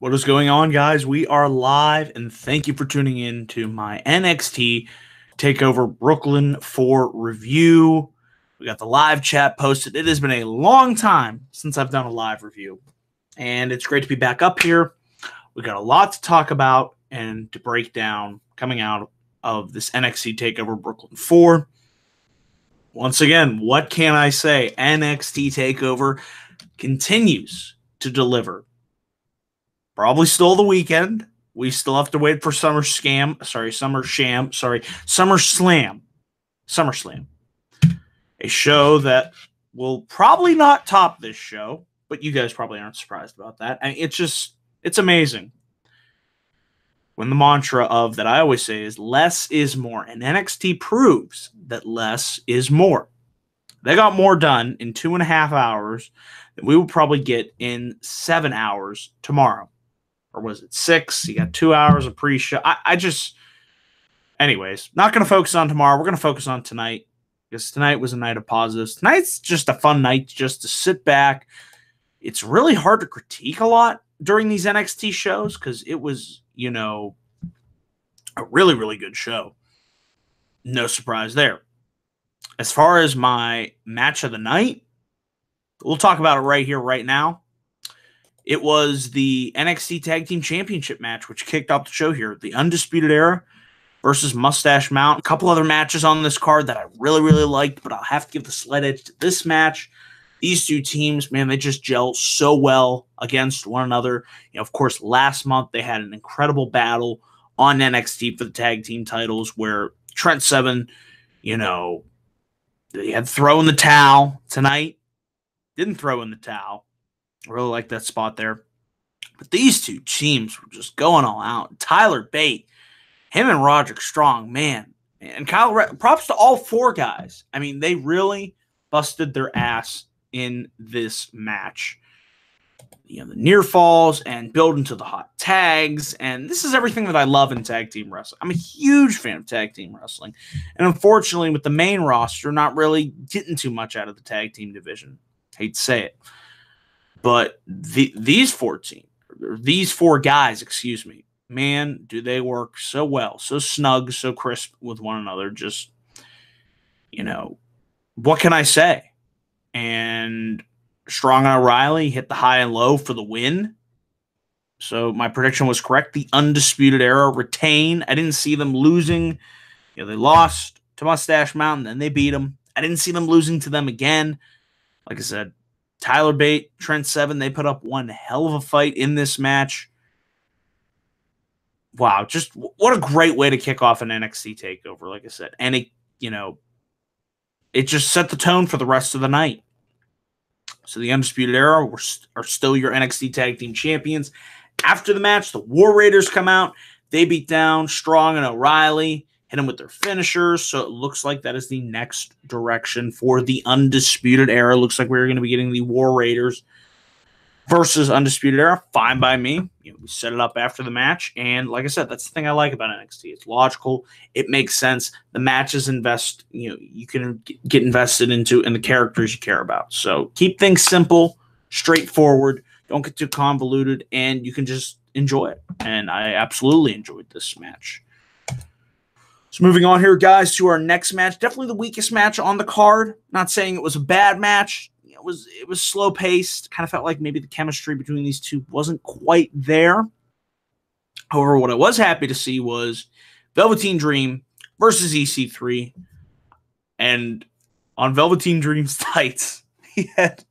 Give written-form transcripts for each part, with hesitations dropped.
What is going on, guys? We are live, and thank you for tuning in to my NXT TakeOver Brooklyn 4 review. We got the live chat posted. It has been a long time since I've done a live review, and it's great to be back up here. We got a lot to talk about and to break down coming out of this NXT TakeOver Brooklyn 4. Once again, what can I say? NXT TakeOver continues to deliver. Probably still the weekend. We still have to wait for SummerSlam. A show that will probably not top this show, but you guys probably aren't surprised about that. I mean, it's amazing. When the mantra of that I always say is less is more, and NXT proves that less is more. They got more done in 2.5 hours than we will probably get in 7 hours tomorrow. Or was it 6? You got 2 hours of pre-show. Anyways, not going to focus on tomorrow. We're going to focus on tonight because tonight was a night of positives. Tonight's just a fun night just to sit back. It's really hard to critique a lot during these NXT shows because it was, a really, really good show. No surprise there. As far as my match of the night, we'll talk about it right here, right now. It was the NXT Tag Team Championship match, which kicked off the show here. The Undisputed Era versus Moustache Mount. A couple other matches on this card that I really, really liked, but I'll have to give the slight edge to this match. These two teams, man, they just gel so well against one another. Of course, last month they had an incredible battle on NXT for the tag team titles where Trent Seven, they had throw in the towel. Tonight, didn't throw in the towel. I really like that spot there. But these two teams were just going all out. Tyler Bate, him and Roderick Strong, man. And props to all four guys. I mean, they really busted their ass in this match. The near falls and build into the hot tags. And this is everything that I love in tag team wrestling. I'm a huge fan of tag team wrestling. And unfortunately, with the main roster, not really getting too much out of the tag team division. Hate to say it. But these four guys, man, do they work so well, so snug, so crisp with one another. Just, what can I say? And Strong and O'Reilly hit the high and low for the win. So my prediction was correct. The Undisputed Era retain. I didn't see them losing. They lost to Moustache Mountain, then they beat them. I didn't see them losing to them again. Like I said, Tyler Bate, Trent Seven, they put up one hell of a fight in this match. Wow, just what a great way to kick off an NXT TakeOver, like I said. And it just set the tone for the rest of the night. So the Undisputed Era are still your NXT Tag Team Champions. After the match, the War Raiders come out. They beat down Strong and O'Reilly, hit them with their finishers. So it looks like that is the next direction for the Undisputed Era. Looks like we're going to be getting the War Raiders versus Undisputed Era. Fine by me. We set it up after the match. And like I said, that's the thing I like about NXT. It's logical. It makes sense. The matches you can get invested into and the characters you care about. So keep things simple, straightforward. Don't get too convoluted, and you can just enjoy it. And I absolutely enjoyed this match. So moving on here, guys, to our next match. Definitely the weakest match on the card. Not saying it was a bad match. It was slow paced. Kind of felt like maybe the chemistry between these two wasn't quite there. However, what I was happy to see was Velveteen Dream versus EC3. And on Velveteen Dream's tights, he had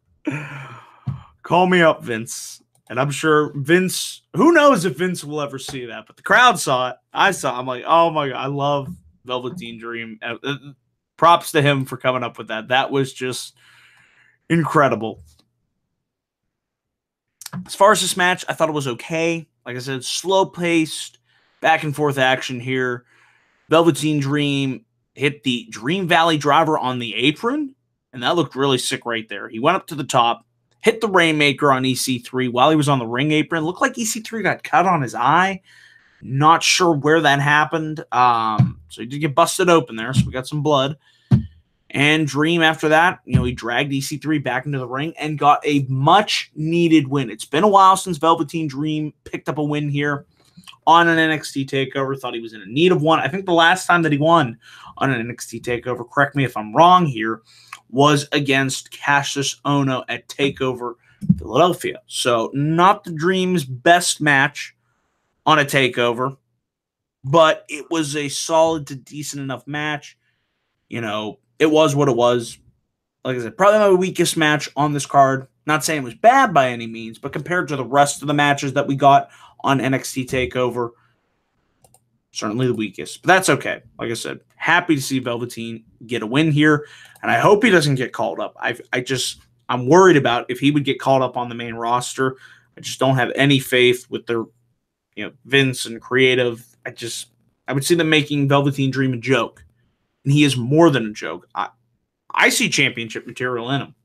"Call me up, Vince." And I'm sure Vince, who knows if Vince will ever see that, but the crowd saw it. I saw it. I'm like, oh my God, I love Velveteen Dream. Props to him for coming up with that. That was just incredible. As far as this match, I thought it was okay. Like I said, slow-paced, back-and-forth action here. Velveteen Dream hit the Dream Valley Driver on the apron, and that looked really sick right there. He went up to the top, hit the Rainmaker on EC3 while he was on the ring apron. Looked like EC3 got cut on his eye. Not sure where that happened. So he did get busted open there, so we got some blood. And Dream, after that, he dragged EC3 back into the ring and got a much-needed win. It's been a while since Velveteen Dream picked up a win here on an NXT TakeOver. Thought he was in need of one. I think the last time that he won on an NXT TakeOver, correct me if I'm wrong here, was against Cassius Ohno at TakeOver Philadelphia. So not the Dream's best match on a TakeOver, but it was a solid to decent enough match. It was what it was. Like I said, probably my weakest match on this card. Not saying it was bad by any means, but compared to the rest of the matches that we got on NXT TakeOver, certainly the weakest. But that's okay. Like I said, happy to see Velveteen get a win here, and I hope he doesn't get called up. I'm worried about if he would get called up on the main roster. I just don't have any faith with their, Vince and creative. I would see them making Velveteen Dream a joke. And he is more than a joke. I see championship material in him.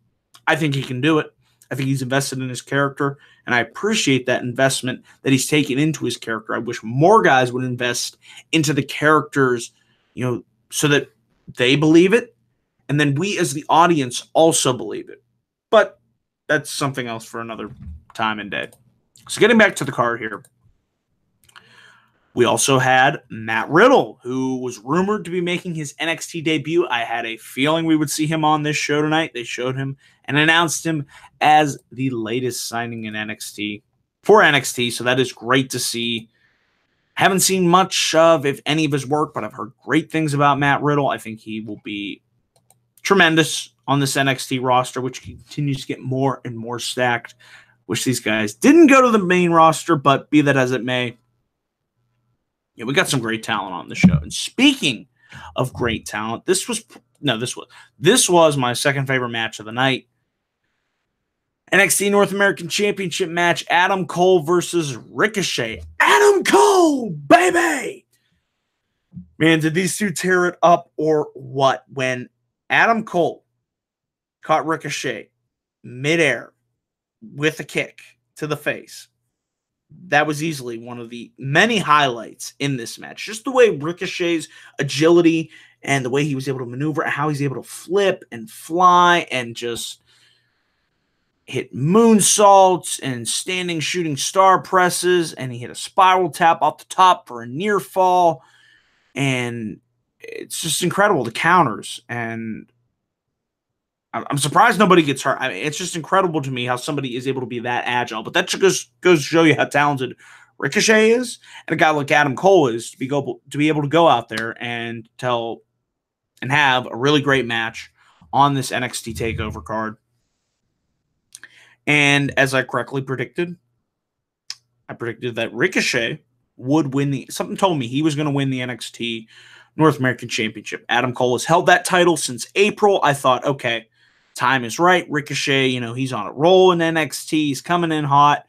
I think he can do it. I think he's invested in his character, and I appreciate that investment that he's taken into his character. I wish more guys would invest into the characters, so that they believe it, and then we as the audience also believe it. But that's something else for another time and day. So getting back to the card here, we also had Matt Riddle, who was rumored to be making his NXT debut. I had a feeling we would see him on this show tonight. They showed him and announced him as the latest signing in NXT for NXT, so that is great to see. Haven't seen much of, if any, of his work, but I've heard great things about Matt Riddle. I think he will be tremendous on this NXT roster, which continues to get more and more stacked. Wish these guys didn't go to the main roster, but be that as it may, we got some great talent on the show. And speaking of great talent, this was my second favorite match of the night. NXT North American Championship match, Adam Cole versus Ricochet. Adam Cole, baby! Man, did these two tear it up or what? When Adam Cole caught Ricochet midair with a kick to the face, that was easily one of the many highlights in this match. Just the way Ricochet's agility and the way he was able to maneuver, how he's able to flip and fly and just hit moonsaults and standing shooting star presses, and he hit a spiral tap off the top for a near fall, and it's just incredible, the counters, and I'm surprised nobody gets hurt. I mean, it's just incredible to me how somebody is able to be that agile, but that just goes to show you how talented Ricochet is, and a guy like Adam Cole is to be able to go out there and have a really great match on this NXT TakeOver card. And as I correctly predicted, I predicted that Ricochet would win something told me he was going to win the NXT North American Championship. Adam Cole has held that title since April. I thought, okay, time is right. Ricochet, he's on a roll in NXT. He's coming in hot.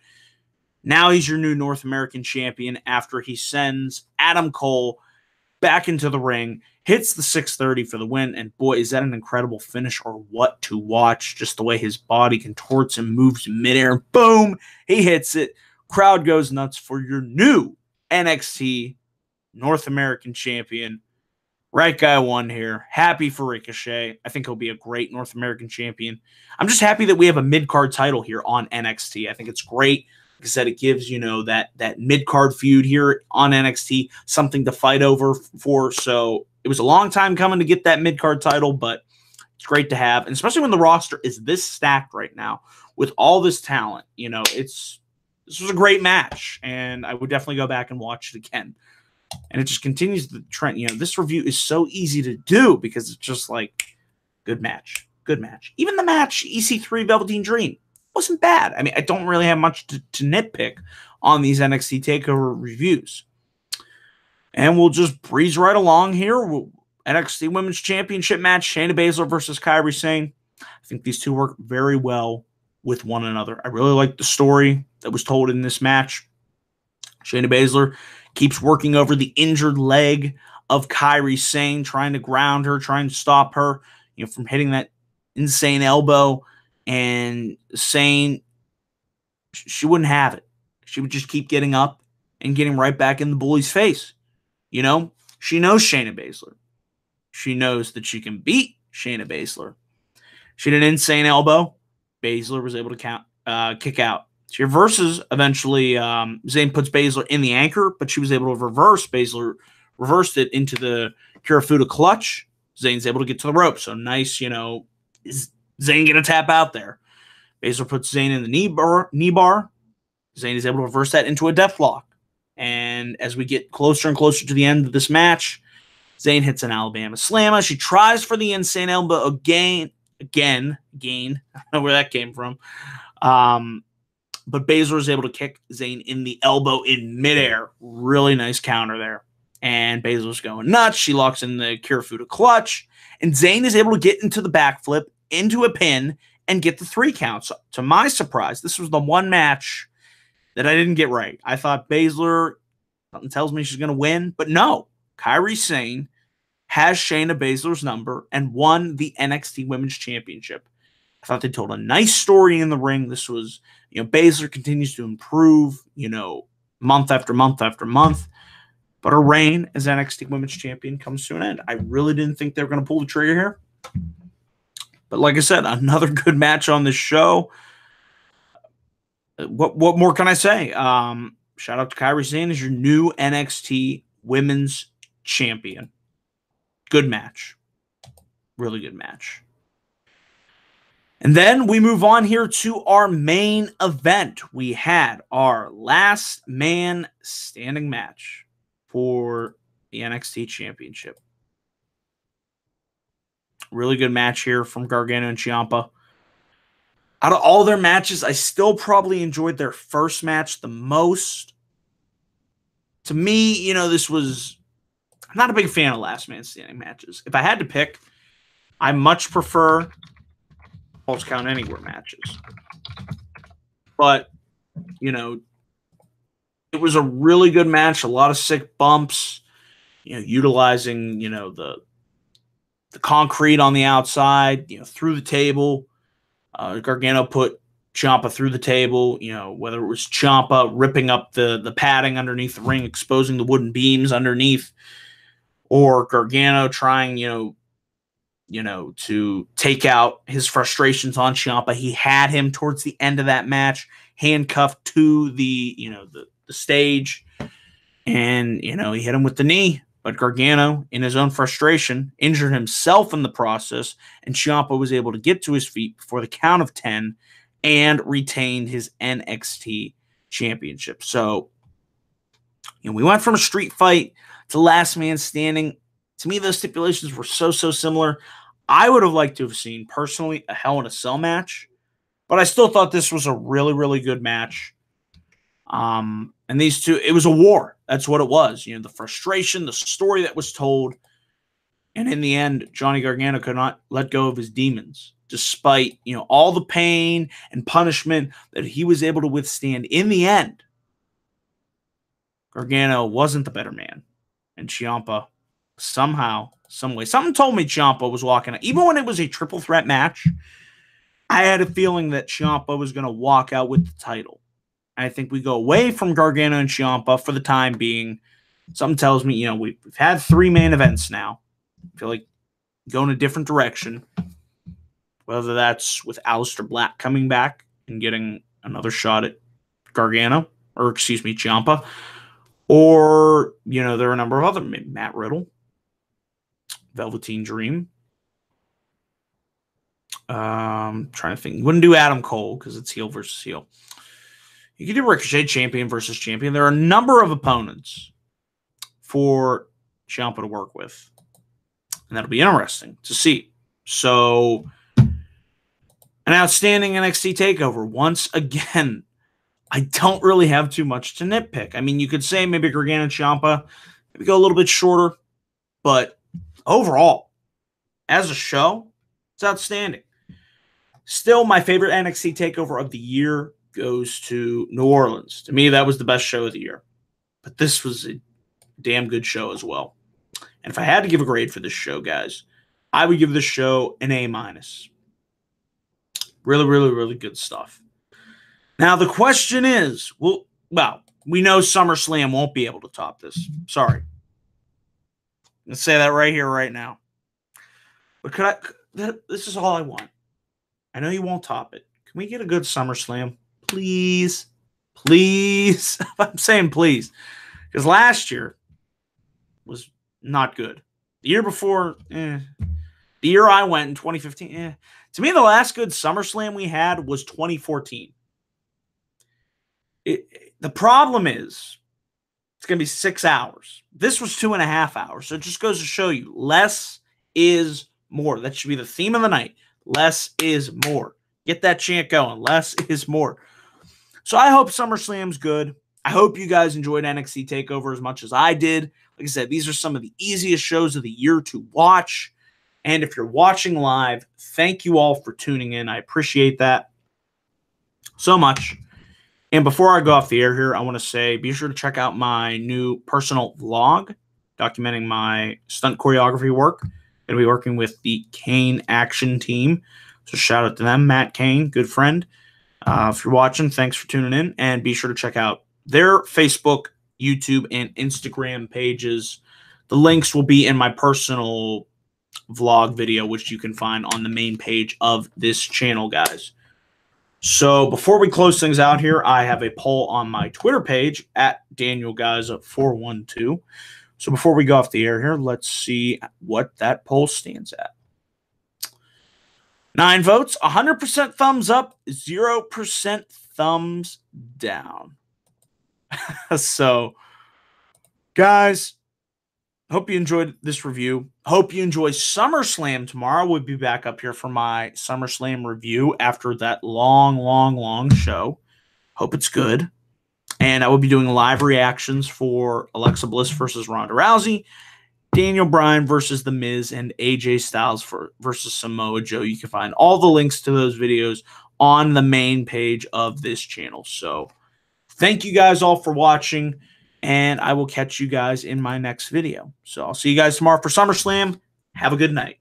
Now he's your new North American champion after he sends Adam Cole back into the ring, hits the 630 for the win, and boy, is that an incredible finish or what to watch. Just the way his body contorts and moves in midair. Boom! He hits it. Crowd goes nuts for your new NXT North American champion. Right guy won here. Happy for Ricochet. I think he'll be a great North American champion. I'm just happy that we have a mid-card title here on NXT. I think it's great. Like I said, it gives, that mid-card feud here on NXT something to fight over for. So it was a long time coming to get that mid-card title, but it's great to have. And especially when the roster is this stacked right now with all this talent, this was a great match. And I would definitely go back and watch it again. And it just continues the trend. This review is so easy to do because it's just like, good match. Good match. Even the match, EC3 Velveteen Dream, wasn't bad. I mean, I don't really have much to nitpick on these NXT TakeOver reviews. And we'll just breeze right along here. NXT Women's Championship match, Shayna Baszler versus Kairi Sane. I think these two work very well with one another. I really like the story that was told in this match. Shayna Baszler keeps working over the injured leg of Kairi Sane, trying to ground her, trying to stop her, from hitting that insane elbow. And Sane, she wouldn't have it. She would just keep getting up and getting right back in the bully's face. She knows Shayna Baszler. She knows that she can beat Shayna Baszler. She did an insane elbow. Baszler was able to kick out. She reverses eventually. Zane puts Baszler in the anchor, but she was able to reverse. Baszler reversed it into the Kirifuda clutch. Zane's able to get to the rope. So nice, is Zane going to tap out there? Baszler puts Zane in the knee bar. Zane is able to reverse that into a deathlock. And as we get closer and closer to the end of this match, Zane hits an Alabama Slammer. She tries for the insane elbow again. I don't know where that came from. But Baszler is able to kick Zane in the elbow in midair. Really nice counter there. And Baszler's going nuts. She locks in the Kirifuda clutch. And Zane is able to get into the backflip, into a pin, and get the 3 count. So, to my surprise, this was the one match that I didn't get right. I thought Baszler, something tells me she's going to win. But no, Kairi Sane has Shayna Baszler's number and won the NXT Women's Championship. I thought they told a nice story in the ring. This was, Baszler continues to improve, month after month after month. But her reign as NXT Women's Champion comes to an end. I really didn't think they were going to pull the trigger here. But like I said, another good match on this show. What more can I say? Shout out to Kairi Sane as your new NXT Women's Champion. Good match. Really good match. And then we move on here to our main event. We had our last man standing match for the NXT Championship. Really good match here from Gargano and Ciampa. Out of all their matches, I still probably enjoyed their first match the most. To me, this was... I'm not a big fan of last man standing matches. If I had to pick, I much prefer Falls Count Anywhere matches. But, it was a really good match. A lot of sick bumps, utilizing, the concrete on the outside, through the table. Gargano put Ciampa through the table, whether it was Ciampa ripping up the padding underneath the ring, exposing the wooden beams underneath, or Gargano trying, to take out his frustrations on Ciampa. He had him towards the end of that match, handcuffed to the stage, and, he hit him with the knee. But Gargano, in his own frustration, injured himself in the process, and Ciampa was able to get to his feet before the count of 10 and retained his NXT championship. So, we went from a street fight to last man standing. To me, those stipulations were so similar. I would have liked to have seen, personally, a Hell in a Cell match, but I still thought this was a really, really good match. And these two, it was a war. That's what it was. The frustration, the story that was told. And in the end, Johnny Gargano could not let go of his demons, despite, all the pain and punishment that he was able to withstand. In the end, Gargano wasn't the better man. And Ciampa, somehow, some way, something told me Ciampa was walking out. Even when it was a triple threat match, I had a feeling that Ciampa was going to walk out with the title. I think we go away from Gargano and Ciampa for the time being. Something tells me, we've had 3 main events now. I feel like going a different direction. Whether that's with Aleister Black coming back and getting another shot at Gargano, or Ciampa. Or, there are a number of other, Matt Riddle, Velveteen Dream. Trying to think. You wouldn't do Adam Cole because it's heel versus heel. You could do Ricochet, champion versus champion. There are a number of opponents for Ciampa to work with. And that'll be interesting to see. So, an outstanding NXT TakeOver. Once again, I don't really have too much to nitpick. I mean, you could say maybe Gargano and Ciampa maybe go a little bit shorter. But overall, as a show, it's outstanding. Still, my favorite NXT TakeOver of the year goes to New Orleans. To me, that was the best show of the year. But this was a damn good show as well. And if I had to give a grade for this show, guys, I would give this show an A-. Really, really, really good stuff. Now, the question is, well, we know SummerSlam won't be able to top this. Sorry. Let's say that right here, right now. But this is all I want. I know you won't top it. Can we get a good SummerSlam? Please. Please. I'm saying please. Because last year was not good. The year before, The year I went in 2015, To me, the last good SummerSlam we had was 2014. The problem is, it's going to be 6 hours. This was 2.5 hours. So it just goes to show you, less is more. That should be the theme of the night. Less is more. Get that chant going. Less is more. So I hope SummerSlam's good. I hope you guys enjoyed NXT TakeOver as much as I did. Like I said, these are some of the easiest shows of the year to watch. And if you're watching live, thank you all for tuning in. I appreciate that so much. And before I go off the air here, I want to say, be sure to check out my new personal vlog documenting my stunt choreography work. I'm going to be working with the Kane Action Team. So shout out to them, Matt Kane, good friend. If you're watching, thanks for tuning in. And be sure to check out their Facebook, YouTube, and Instagram pages. The links will be in my personal vlog video, which you can find on the main page of this channel, guys. So before we close things out here, I have a poll on my Twitter page at DanielGuys412. So before we go off the air here, let's see what that poll stands at. 9 votes, 100% thumbs up, 0% thumbs down. So, guys, hope you enjoyed this review. Hope you enjoy SummerSlam tomorrow. We'll be back up here for my SummerSlam review after that long show. Hope it's good. And I will be doing live reactions for Alexa Bliss versus Ronda Rousey, Daniel Bryan versus The Miz, and AJ Styles versus Samoa Joe. You can find all the links to those videos on the main page of this channel. So thank you guys all for watching, and I will catch you guys in my next video. So I'll see you guys tomorrow for SummerSlam. Have a good night.